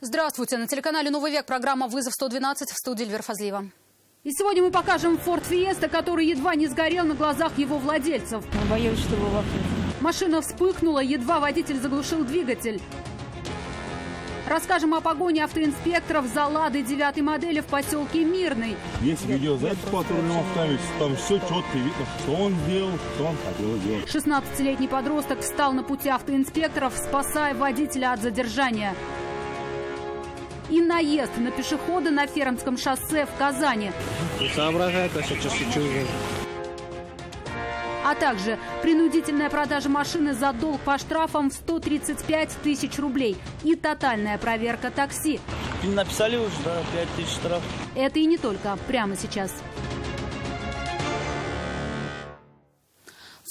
Здравствуйте. На телеканале «Новый век» программа «Вызов 112» в студии Эльвира Фазлиева. И сегодня мы покажем Ford Fiesta, который едва не сгорел на глазах его владельцев. Мы боялись, что его вахнут. Машина вспыхнула, едва водитель заглушил двигатель. Расскажем о погоне автоинспекторов за «Ладой» 9-й модели в поселке Мирный. Есть видеозапись патрульного авто, там все четко видно, что он делал, что он хотел делать. 16-летний подросток встал на пути автоинспекторов, спасая водителя от задержания. И наезд на пешехода на Фермском шоссе в Казани. Соображает, а сейчас шучу. А также принудительная продажа машины за долг по штрафам в 135 тысяч рублей и тотальная проверка такси. Написали уже, да, 5000 штраф. Это и не только. Прямо сейчас.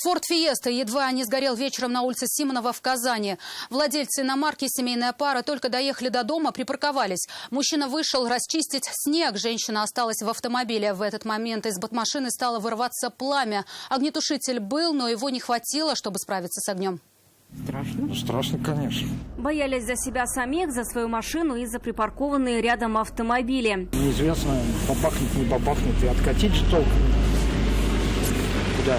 Ford Fiesta едва не сгорел вечером на улице Симонова в Казани. Владельцы иномарки, семейная пара, только доехали до дома, припарковались. Мужчина вышел расчистить снег. Женщина осталась в автомобиле. В этот момент из машины стало вырываться пламя. Огнетушитель был, но его не хватило, чтобы справиться с огнем. Страшно? Страшно, конечно. Боялись за себя самих, за свою машину и за припаркованные рядом автомобили. Неизвестно, попахнет, не попахнет. И откатить же толком. Куда?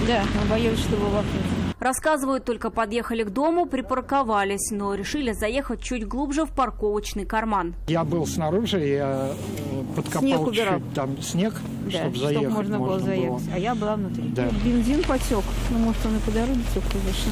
Да, мы боялись, что его вахнут. Рассказывают, только подъехали к дому, припарковались, но решили заехать чуть глубже в парковочный карман. Я был снаружи, я подкопал чуть-чуть там снег, да, чтобы заехать. можно было заехать. А я была внутри. Да. Бензин потек. Ну, может, он и по дороге тек, конечно.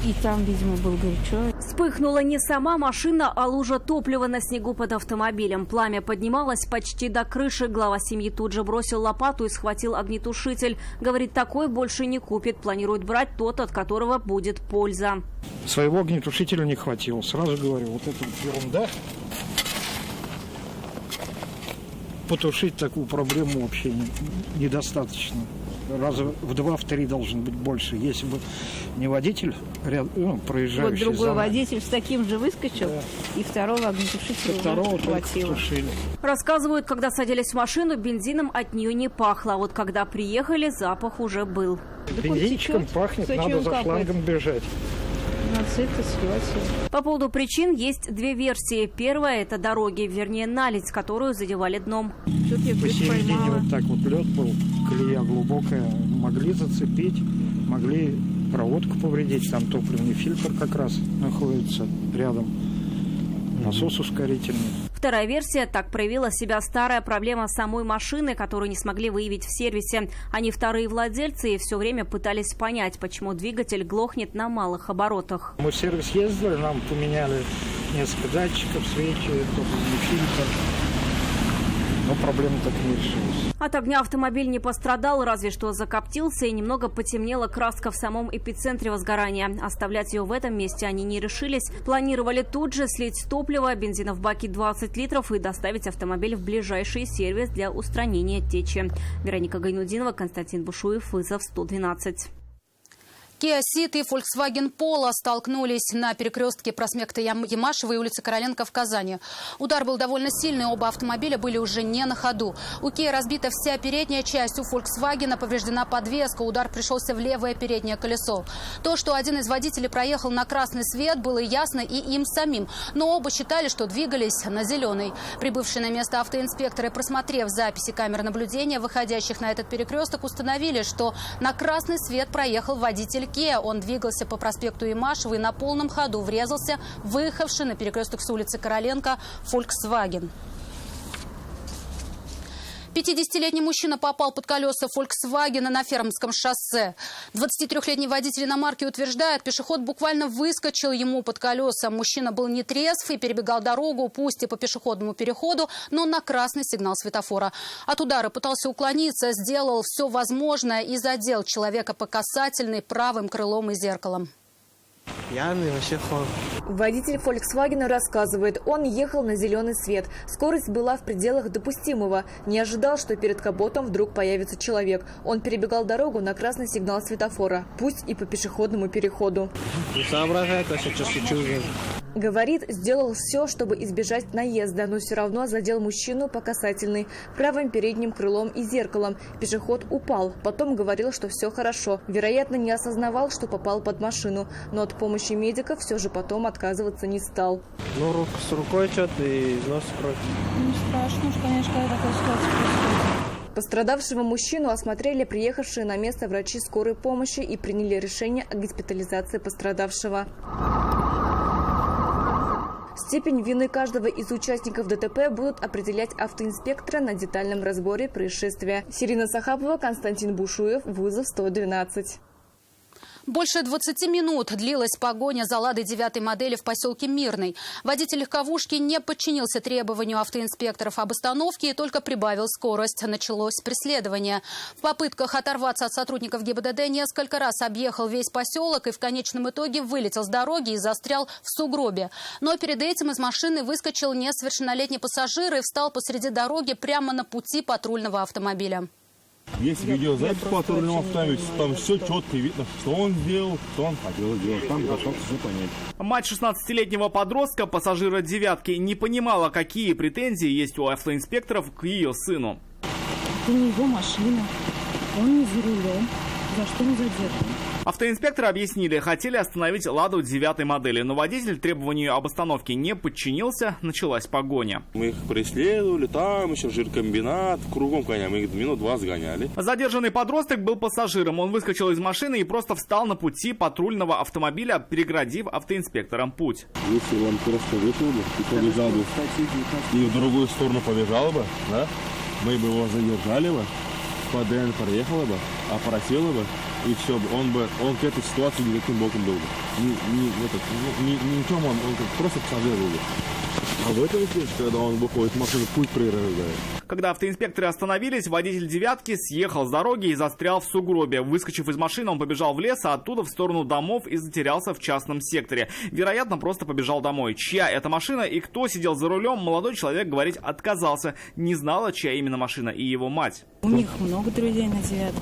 И там, видимо, был горячо. Вспыхнула не сама машина, а лужа топлива на снегу под автомобилем. Пламя поднималось почти до крыши. Глава семьи тут же бросил лопату и схватил огнетушитель. Говорит, такой больше не купит. Планирует брать тот, от которого будет польза. Своего огнетушителя не хватило. Сразу говорю, вот это ерунда. Потушить такую проблему вообще недостаточно. Раза в 2-3 должен быть больше. Если бы не водитель, проезжающий. Вот другой водитель с таким же выскочил, да. И второго огнетушителя уже хватило. Рассказывают, когда садились в машину, бензином от нее не пахло. А вот когда приехали, запах уже был. Бензинчиком пахнет, надо за шлангом бежать. По поводу причин есть две версии. Первая – это дороги, вернее наледь, которую задевали дном. Посередине вот так вот лед был, колея глубокая, могли зацепить, могли проводку повредить, там топливный фильтр как раз находится рядом, насос ускорительный. Вторая версия – так проявила себя старая проблема самой машины, которую не смогли выявить в сервисе. Они вторые владельцы и все время пытались понять, почему двигатель глохнет на малых оборотах. Мы в сервис ездили, нам поменяли несколько датчиков, свечи, топливный фильтр. Но проблема так и не решилась. От огня автомобиль не пострадал, разве что закоптился и немного потемнела краска в самом эпицентре возгорания. Оставлять ее в этом месте они не решились. Планировали тут же слить топливо, бензина в баке 20 литров и доставить автомобиль в ближайший сервис для устранения течи. Вероника Гайнудинова, Константин Бушуев, Вызов 112. Kia Ceed и Volkswagen Polo столкнулись на перекрестке проспекта Ямашева и улицы Короленко в Казани. Удар был довольно сильный, оба автомобиля были уже не на ходу. У Kia разбита вся передняя часть, у Volkswagen повреждена подвеска, удар пришелся в левое переднее колесо. То, что один из водителей проехал на красный свет, было ясно и им самим, но оба считали, что двигались на зеленый. Прибывшие на место автоинспекторы, просмотрев записи камер наблюдения, выходящих на этот перекресток, установили, что на красный свет проехал водитель Kia. Он двигался по проспекту Ямашева и на полном ходу врезался в выехавший на перекресток с улицы Короленко Volkswagen. 50-летний мужчина попал под колеса Volkswagen на Фермском шоссе. 23-летний водитель иномарки утверждает, пешеход буквально выскочил ему под колеса. Мужчина был нетрезв и перебегал дорогу, пусть и по пешеходному переходу, но на красный сигнал светофора. От удара пытался уклониться, сделал все возможное и задел человека по касательной правым крылом и зеркалом. Пьяный, вообще хор. Водитель Volkswagen рассказывает, он ехал на зеленый свет. Скорость была в пределах допустимого. Не ожидал, что перед капотом вдруг появится человек. Он перебегал дорогу на красный сигнал светофора, пусть и по пешеходному переходу. Не соображает, вообще что шучу. Говорит, сделал все, чтобы избежать наезда, но все равно задел мужчину по касательной, правым передним крылом и зеркалом. Пешеход упал. Потом говорил, что все хорошо. Вероятно, не осознавал, что попал под машину. Но от помощи медиков все же потом отказываться не стал. Ну, с рукой что-то и из носа кровь. Ну, страшно уж, конечно, когда такая ситуация происходит. Пострадавшего мужчину осмотрели приехавшие на место врачи скорой помощи и приняли решение о госпитализации пострадавшего. Степень вины каждого из участников ДТП будут определять автоинспекторы на детальном разборе происшествия. Сирина Сахапова, Константин Бушуев, вызов 112. Больше 20 минут длилась погоня за «Ладой» 9-й модели в поселке Мирный. Водитель легковушки не подчинился требованию автоинспекторов об остановке и только прибавил скорость. Началось преследование. В попытках оторваться от сотрудников ГИБДД несколько раз объехал весь поселок и в конечном итоге вылетел с дороги и застрял в сугробе. Но перед этим из машины выскочил несовершеннолетний пассажир и встал посреди дороги прямо на пути патрульного автомобиля. Есть видеозапись патрульного автомобиля, там все четко видно, что он сделал, что он хотел сделать. Там готов все понять. Мать 16-летнего подростка, пассажира «девятки», не понимала, какие претензии есть у автоинспекторов к ее сыну. Это не его машина, он не за рулем. За что не задержан? Автоинспекторы объяснили, хотели остановить «Ладу» 9-й модели, но водитель требованию об остановке не подчинился, началась погоня. Мы их преследовали, там еще жиркомбинат, кругом коня, мы их минут 20 гоняли. Задержанный подросток был пассажиром. Он выскочил из машины и просто встал на пути патрульного автомобиля, переградив автоинспекторам путь. Если он просто выпил бы и побежал бы, и в другую сторону побежал бы, да, мы бы его задержали бы, по ДН проехала бы, опросила бы, и все, он к этой ситуации никаким боком был бы. Ничем он просто пассажир был бы. А в этом случае, когда он выходит, машина путь преграждает. Когда автоинспекторы остановились, водитель «девятки» съехал с дороги и застрял в сугробе. Выскочив из машины, он побежал в лес, а оттуда в сторону домов и затерялся в частном секторе. Вероятно, просто побежал домой. Чья это машина и кто сидел за рулем, молодой человек говорить отказался. Не знала, чья именно машина и его мать. У них много друзей на «девятке».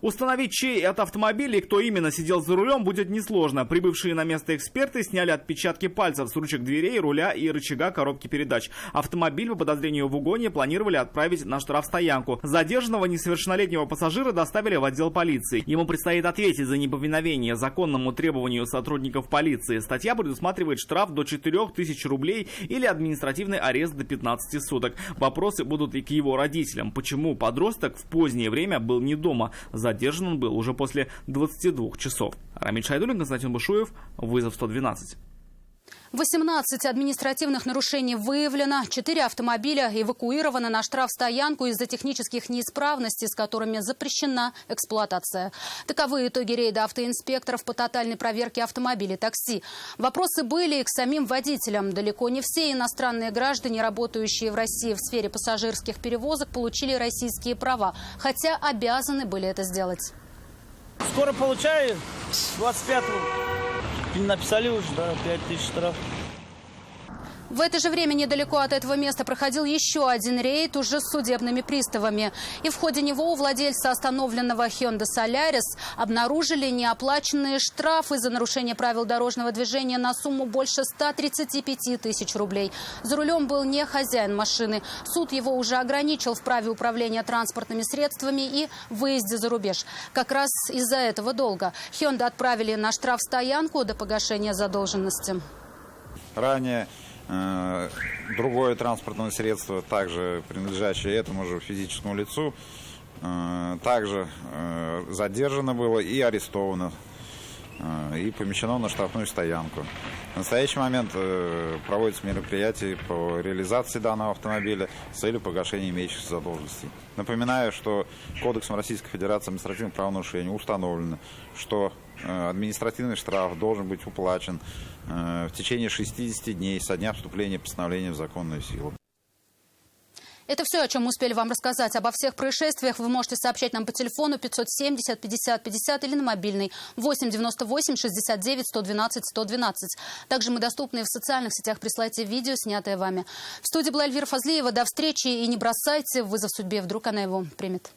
Установить, чей это автомобиль и кто именно сидел за рулем, будет несложно. Прибывшие на место эксперты сняли отпечатки пальцев с ручек дверей, руля и рычага коробки передач. Автомобиль по подозрению в угоне планировали отправить на штрафстоянку. Задержанного несовершеннолетнего пассажира доставили в отдел полиции. Ему предстоит ответить за неповиновение законному требованию сотрудников полиции. Статья предусматривает штраф до 4000 рублей или административный арест до 15 суток. Вопросы будут и к его родителям. Почему подросток в позднее время был не дома? Задержан он был уже после 22 часов. Рамиль Шайдуллин, Константин Бушуев, вызов 112. 18 административных нарушений выявлено, 4 автомобиля эвакуированы на штрафстоянку из-за технических неисправностей, с которыми запрещена эксплуатация. Таковы итоги рейда автоинспекторов по тотальной проверке автомобилей такси. Вопросы были и к самим водителям. Далеко не все иностранные граждане, работающие в России в сфере пассажирских перевозок, получили российские права, хотя обязаны были это сделать. Скоро получаю, 25-го. Написали уже, да, 5000 штраф. В это же время недалеко от этого места проходил еще один рейд уже с судебными приставами. И в ходе него у владельца остановленного Hyundai Solaris обнаружили неоплаченные штрафы за нарушение правил дорожного движения на сумму больше 135 тысяч рублей. За рулем был не хозяин машины. Суд его уже ограничил в праве управления транспортными средствами и выезде за рубеж. Как раз из-за этого долга Hyundai отправили на штрафстоянку до погашения задолженности. Ранее другое транспортное средство, также принадлежащее этому же физическому лицу, также задержано было и арестовано, и помещено на штрафную стоянку. В настоящий момент проводятся мероприятия по реализации данного автомобиля с целью погашения имеющихся задолженностей. Напоминаю, что Кодексом Российской Федерации административных правонарушений установлено, что административный штраф должен быть уплачен в течение 60 дней со дня вступления постановления в законную силу. Это все, о чем мы успели вам рассказать. Обо всех происшествиях вы можете сообщать нам по телефону 570 50 50 или на мобильный 8 98 69 112 112. Также мы доступны в социальных сетях. Присылайте видео, снятое вами. В студии была Эльвира Фазлиева. До встречи и не бросайте вызов судьбе. Вдруг она его примет.